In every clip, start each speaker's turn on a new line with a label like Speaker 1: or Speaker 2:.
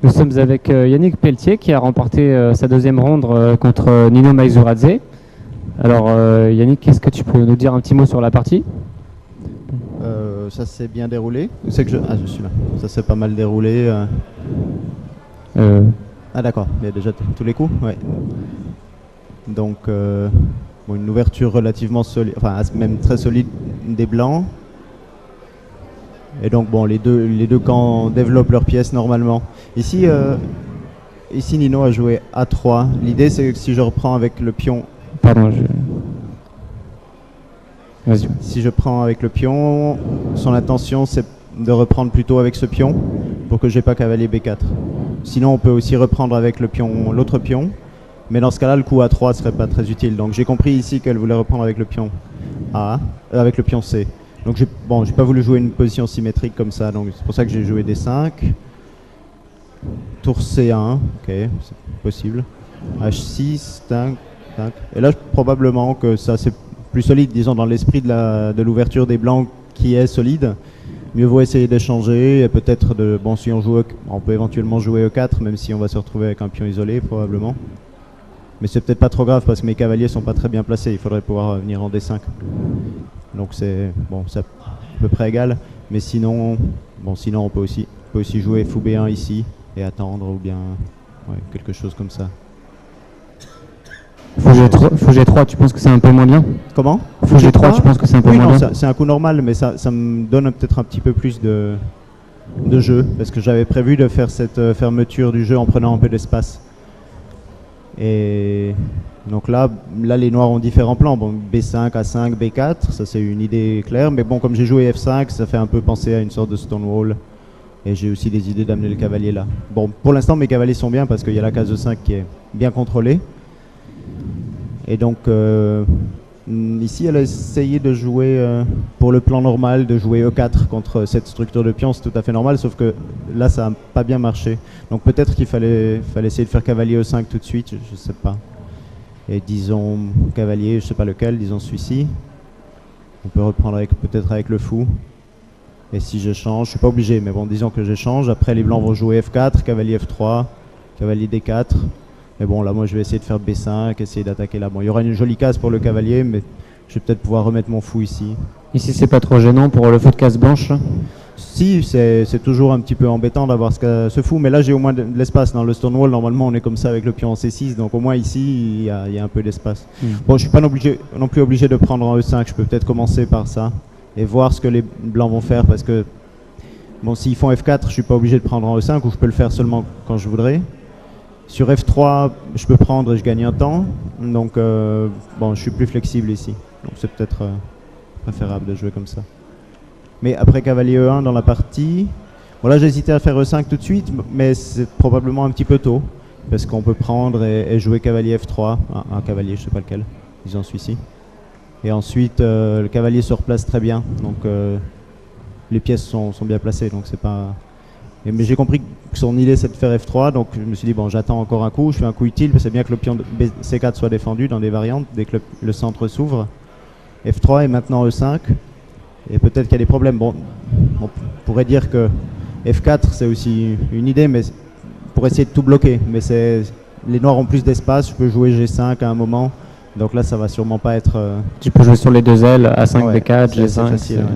Speaker 1: Nous sommes avec Yannick Pelletier qui a remporté sa deuxième ronde contre Nino Maizuradze. Alors Yannick, qu'est-ce que tu peux nous dire un petit mot sur la partie?
Speaker 2: Ça s'est bien déroulé. C'est que je suis là. Ça s'est pas mal déroulé. Ah d'accord, il y a déjà tous les coups. Ouais. Donc bon, une ouverture relativement solide, enfin même très solide des blancs. Et donc bon, les deux camps développent leurs pièces normalement. Ici Nino a joué A3. L'idée c'est que si je reprends avec le pion.
Speaker 1: Pardon, vas-y.
Speaker 2: Si je prends avec le pion, son intention c'est de reprendre plutôt avec ce pion pour que j'ai pas cavalier B4. Sinon on peut aussi reprendre avec le pion, l'autre pion, mais dans ce cas-là le coup A3 serait pas très utile. Donc j'ai compris ici qu'elle voulait reprendre avec le pion A, avec le pion C. Donc j'ai pas voulu jouer une position symétrique comme ça, donc c'est pour ça que j'ai joué D5. Tour C1, ok, c'est possible. H6, tac, tac. Et là probablement que ça c'est plus solide, disons dans l'esprit de l'ouverture des blancs qui est solide. Mieux vaut essayer d'échanger et peut-être si on peut éventuellement jouer E4 même si on va se retrouver avec un pion isolé probablement. Mais c'est peut-être pas trop grave parce que mes cavaliers sont pas très bien placés, il faudrait pouvoir venir en D5. Donc c'est à peu près égal, mais sinon on peut aussi jouer fou B1 ici et attendre ou bien quelque chose comme ça.
Speaker 1: Fou G3, tu penses que c'est un peu moins bien?
Speaker 2: Comment?
Speaker 1: Fou G3, tu penses que c'est un peu moins bien?
Speaker 2: C'est un coup normal, mais ça me donne peut-être un petit peu plus de jeu, parce que j'avais prévu de faire cette fermeture du jeu en prenant un peu d'espace. Et donc là les noirs ont différents plans. Bon, B5, A5, B4, ça c'est une idée claire, mais bon, comme j'ai joué F5, ça fait un peu penser à une sorte de stonewall. Et j'ai aussi des idées d'amener le cavalier là. Bon, pour l'instant mes cavaliers sont bien parce qu'il y a la case E5 qui est bien contrôlée. Et donc ici elle a essayé de jouer pour le plan normal, de jouer E4 contre cette structure de pion, c'est tout à fait normal, sauf que là ça n'a pas bien marché. Donc peut-être qu'il fallait essayer de faire cavalier E5 tout de suite, je sais pas. Et disons cavalier, je sais pas lequel, disons celui-ci. On peut reprendre peut-être avec le fou. Et si je change, je suis pas obligé, mais bon, disons que j'échange. Après les blancs vont jouer F4, cavalier F3, cavalier D4. Mais bon, là, moi, je vais essayer de faire B5, essayer d'attaquer là. Bon, il y aura une jolie case pour le cavalier, mais je vais peut-être pouvoir remettre mon fou ici.
Speaker 1: Ici, c'est pas trop gênant pour le fou de case blanche?
Speaker 2: Si, c'est toujours un petit peu embêtant d'avoir ce fou, mais là, j'ai au moins de l'espace. Dans le Stonewall, normalement, on est comme ça avec le pion en C6, donc au moins ici, il y a un peu d'espace. Bon, je suis pas non plus obligé de prendre en E5, je peux peut-être commencer par ça et voir ce que les blancs vont faire, parce que, bon, s'ils font F4, je suis pas obligé de prendre en E5, ou je peux le faire seulement quand je voudrais. Sur F3, je peux prendre et je gagne un temps. Donc, je suis plus flexible ici. Donc, c'est peut-être préférable de jouer comme ça. Mais après cavalier E1 dans la partie, voilà, j'ai hésité à faire E5 tout de suite, mais c'est probablement un petit peu tôt. Parce qu'on peut prendre et jouer cavalier F3, un cavalier, je sais pas lequel, disons celui-ci. Et ensuite, le cavalier se replace très bien. Donc, les pièces sont bien placées, donc c'est pas... Mais j'ai compris que son idée c'est de faire F3, donc je me suis dit bon, j'attends encore un coup, je fais un coup utile, c'est bien que le pion C4 soit défendu dans des variantes dès que le centre s'ouvre. F3 et maintenant E5, et peut-être qu'il y a des problèmes. Bon, on pourrait dire que F4 c'est aussi une idée, mais pour essayer de tout bloquer, mais les noirs ont plus d'espace, je peux jouer G5 à un moment, donc là ça va sûrement pas être...
Speaker 1: Tu peux jouer sur les deux ailes, A5, B4, G5.
Speaker 2: Facile,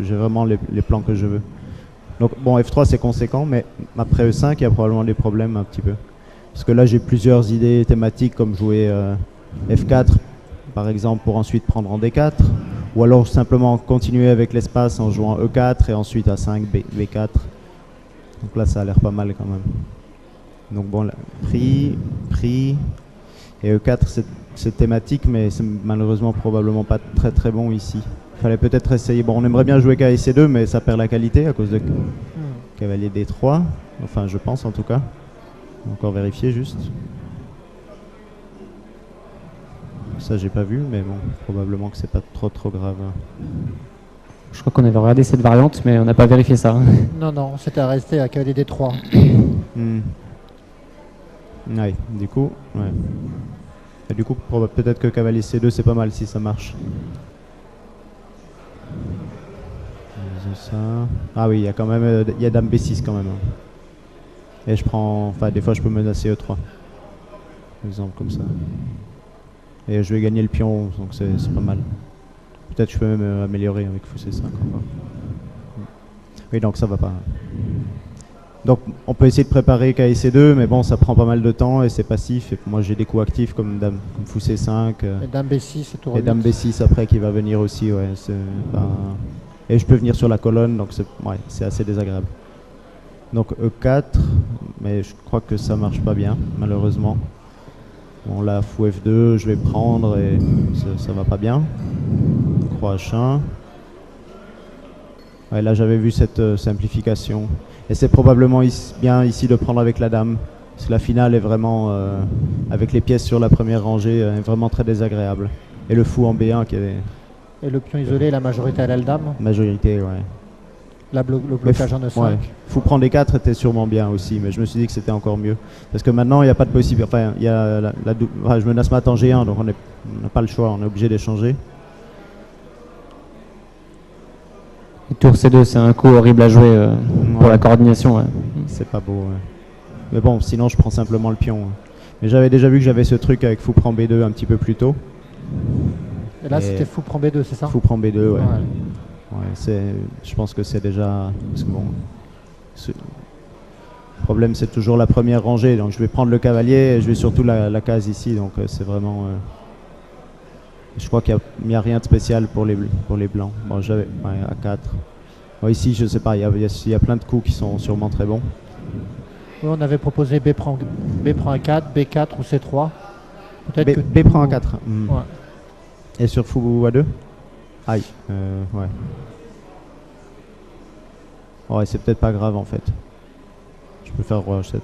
Speaker 2: j'ai vraiment les plans que je veux. Donc bon, F3 c'est conséquent, mais après E5 il y a probablement des problèmes un petit peu. Parce que là j'ai plusieurs idées thématiques comme jouer F4 par exemple pour ensuite prendre en D4, ou alors simplement continuer avec l'espace en jouant E4 et ensuite A5, B4. Donc là ça a l'air pas mal quand même. Donc bon, là, pris, et E4 c'est thématique, mais c'est malheureusement probablement pas très très bon ici. Il fallait peut-être essayer, bon on aimerait bien jouer cavalier C2 mais ça perd la qualité à cause de cavalier D3, enfin je pense en tout cas. Encore vérifier juste. Ça j'ai pas vu, mais bon, probablement que c'est pas trop grave.
Speaker 1: Je crois qu'on avait regardé cette variante, mais on n'a pas vérifié ça.
Speaker 3: Non, on s'était resté à cavalier D3.
Speaker 2: Ouais, du coup, ouais. Et du coup, peut-être que cavalier C2 c'est pas mal si ça marche. Ça. Ah oui, il y a quand même, il y a dame B6 quand même. Et je prends, enfin des fois je peux menacer E3. Par exemple comme ça. Et je vais gagner le pion, donc c'est pas mal. Peut-être que je peux même améliorer avec fou C5 encore. Oui, donc ça va pas. Donc on peut essayer de préparer KC2, mais bon, ça prend pas mal de temps et c'est passif. Et moi j'ai des coups actifs comme dame, comme fou C5.
Speaker 3: Et dame B6 et tour
Speaker 2: Et dame B6 après qui va venir aussi, ouais. Et je peux venir sur la colonne, donc c'est assez désagréable. Donc E4, mais je crois que ça marche pas bien, malheureusement. Bon là, fou F2, je vais prendre et ça va pas bien. Croix H1. Ouais, là j'avais vu cette simplification. Et c'est probablement bien ici de prendre avec la dame. Parce que la finale est vraiment, avec les pièces sur la première rangée, est vraiment très désagréable. Et le fou en B1 qui est...
Speaker 3: Et le pion isolé, la majorité à l'aile dame.
Speaker 2: Majorité, ouais.
Speaker 3: Le blocage en E5.
Speaker 2: Ouais. Fou prendre D4 était sûrement bien aussi, mais je me suis dit que c'était encore mieux. Parce que maintenant, il n'y a pas de possibilité. Enfin, il y a je menace mat en G1, donc on n'a pas le choix, on est obligé d'échanger.
Speaker 1: Tour C2, c'est un coup horrible à jouer pour la coordination. Ouais.
Speaker 2: C'est pas beau, ouais. Mais bon, sinon je prends simplement le pion. Mais j'avais déjà vu que j'avais ce truc avec fou prend B2 un petit peu plus tôt.
Speaker 3: Et là, c'était fou prend B2, c'est ça?
Speaker 2: Fou prend B2, ouais. Je pense que c'est déjà... Parce que bon, le problème, c'est toujours la première rangée. Donc je vais prendre le cavalier et je vais surtout la case ici. Donc c'est vraiment... Je crois qu'il n'y a rien de spécial pour les blancs. Bon, j'avais A4. Bon, ici, je sais pas, il y a plein de coups qui sont sûrement très bons.
Speaker 3: Oui, on avait proposé B prend A4, B4 ou C3. Peut-être que
Speaker 2: B prend A4.
Speaker 3: Ouais.
Speaker 2: Et sur fou A2? Aïe, ouais. Ouais, c'est peut-être pas grave en fait. Je peux faire roi H7.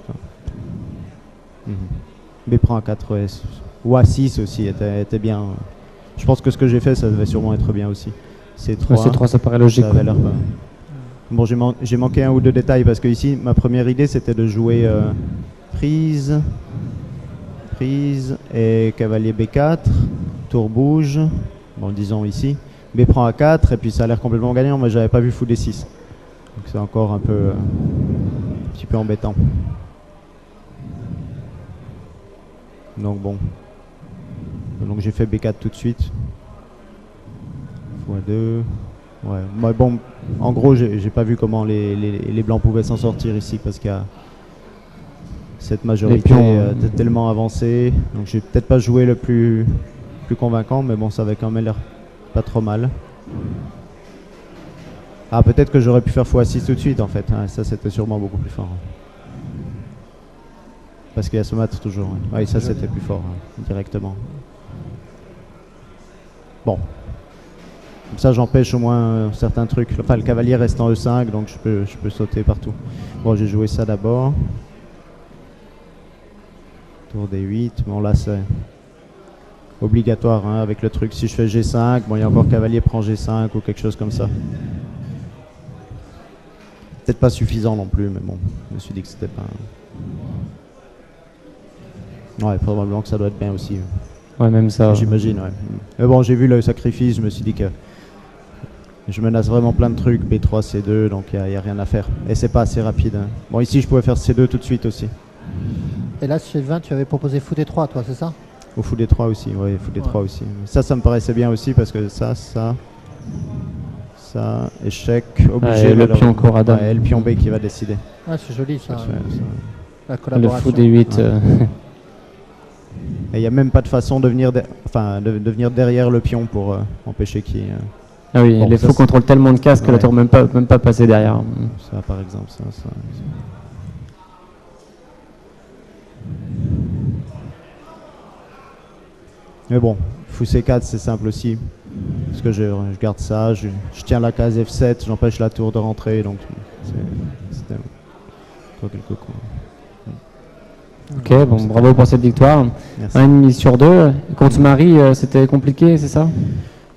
Speaker 2: B prend A4, ouais. Ou A6 aussi était bien. Je pense que ce que j'ai fait, ça devait sûrement être bien aussi. C3,
Speaker 1: C3 ça paraît logique.
Speaker 2: Ça avait l'air pas. Bon, j'ai manqué un ou deux détails parce que ici, ma première idée, c'était de jouer prise et cavalier B4, tour bouge, bon, disons ici, B prend A4 et puis ça a l'air complètement gagnant. Moi, j'avais pas vu fou D6, donc c'est encore un petit peu embêtant. Donc bon. Donc j'ai fait B4 tout de suite. x2. Ouais. Bah, bon, en gros, j'ai pas vu comment les blancs pouvaient s'en sortir ici parce qu'il y a cette majorité tellement avancée. Donc j'ai peut-être pas joué le plus convaincant, mais bon, ça avait quand même l'air pas trop mal. Ah, peut-être que j'aurais pu faire x6 tout de suite en fait. Hein. Ça, c'était sûrement beaucoup plus fort. Parce qu'il y a ce mat toujours. Ouais, ouais, ça c'était plus fort directement. Bon. Comme ça j'empêche au moins certains trucs. Enfin le cavalier reste en E5 donc je peux sauter partout. Bon, j'ai joué ça d'abord. Tour D8. Bon là c'est obligatoire hein, avec le truc. Si je fais G5, bon il y a encore cavalier prend G5 ou quelque chose comme ça. Peut-être pas suffisant non plus, mais bon, je me suis dit que c'était pas... Ouais, probablement que ça doit être bien aussi.
Speaker 1: Ouais, même ça.
Speaker 2: J'imagine, ouais. Mais bon, j'ai vu le sacrifice, je me suis dit que je menace vraiment plein de trucs, B3, C2, donc il n'y a rien à faire. Et c'est pas assez rapide. Hein. Bon, ici, je pouvais faire C2 tout de suite aussi.
Speaker 3: Et là, Sylvain, tu avais proposé fou D3, toi, c'est ça?
Speaker 2: Au fou D3 aussi, oui, fou D3 aussi. Ça me paraissait bien aussi parce que ça, échec, obligé.
Speaker 1: Ouais, le pion Corada.
Speaker 2: Ouais, et le pion B qui va décider.
Speaker 3: Ah, c'est joli ça. La
Speaker 1: Le
Speaker 3: collaboration.
Speaker 1: fou D8.
Speaker 2: Ouais. Et il n'y a même pas de façon de venir, de venir derrière le pion pour empêcher qu'il...
Speaker 1: Ah oui,
Speaker 2: bon,
Speaker 1: les fous contrôlent tellement de cases que la tour même pas passer derrière.
Speaker 2: Ça par exemple, ça. Mais bon, fou C4 c'est simple aussi. Parce que je garde ça, je tiens la case F7, j'empêche la tour de rentrer, donc c'était quelques coups.
Speaker 1: Ok, bon, bravo pour cette victoire.
Speaker 2: Merci.
Speaker 1: 1,5 sur 2. Contre Marie, c'était compliqué, c'est ça?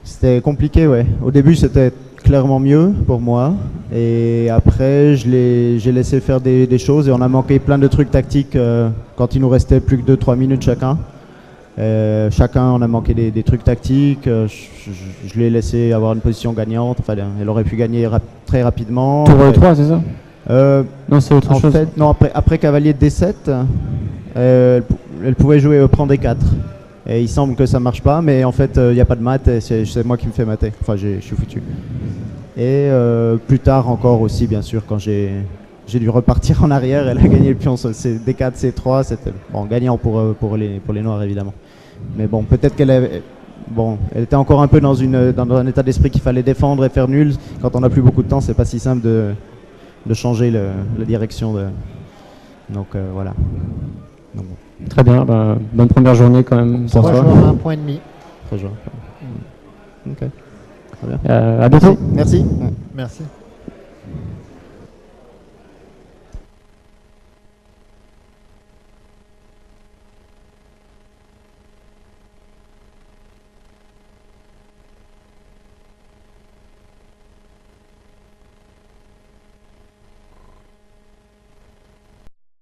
Speaker 2: C'était compliqué, ouais. Au début, c'était clairement mieux pour moi. Et après, j'ai laissé faire des choses et on a manqué plein de trucs tactiques quand il nous restait plus que 2-3 minutes chacun. Chacun, on a manqué des trucs tactiques. Je l'ai laissé avoir une position gagnante. Enfin, elle aurait pu gagner très rapidement.
Speaker 1: Tour E3, c'est ça? Non, c'est autre
Speaker 2: En
Speaker 1: chose.
Speaker 2: fait, non, après cavalier D7, elle pouvait jouer prend D4. Et il semble que ça marche pas, mais en fait, il n'y a pas de mat, et c'est moi qui me fais mater. Enfin, je suis foutu. Et plus tard encore aussi, bien sûr, quand j'ai dû repartir en arrière, elle a gagné le pion. C'est D4, C3, c'était bon, gagnant pour les noirs, évidemment. Mais bon, peut-être qu'elle était encore un peu dans un état d'esprit qu'il fallait défendre et faire nul. Quand on n'a plus beaucoup de temps, c'est pas si simple de changer la direction. Donc voilà. Donc, bon.
Speaker 1: Très bien, bah, bonne première journée quand même pour
Speaker 3: 3
Speaker 1: toi.
Speaker 3: joueurs à 1 point et demi.
Speaker 2: Très joueur. Ok. Très bien.
Speaker 1: À bientôt.
Speaker 2: Merci.
Speaker 3: Merci.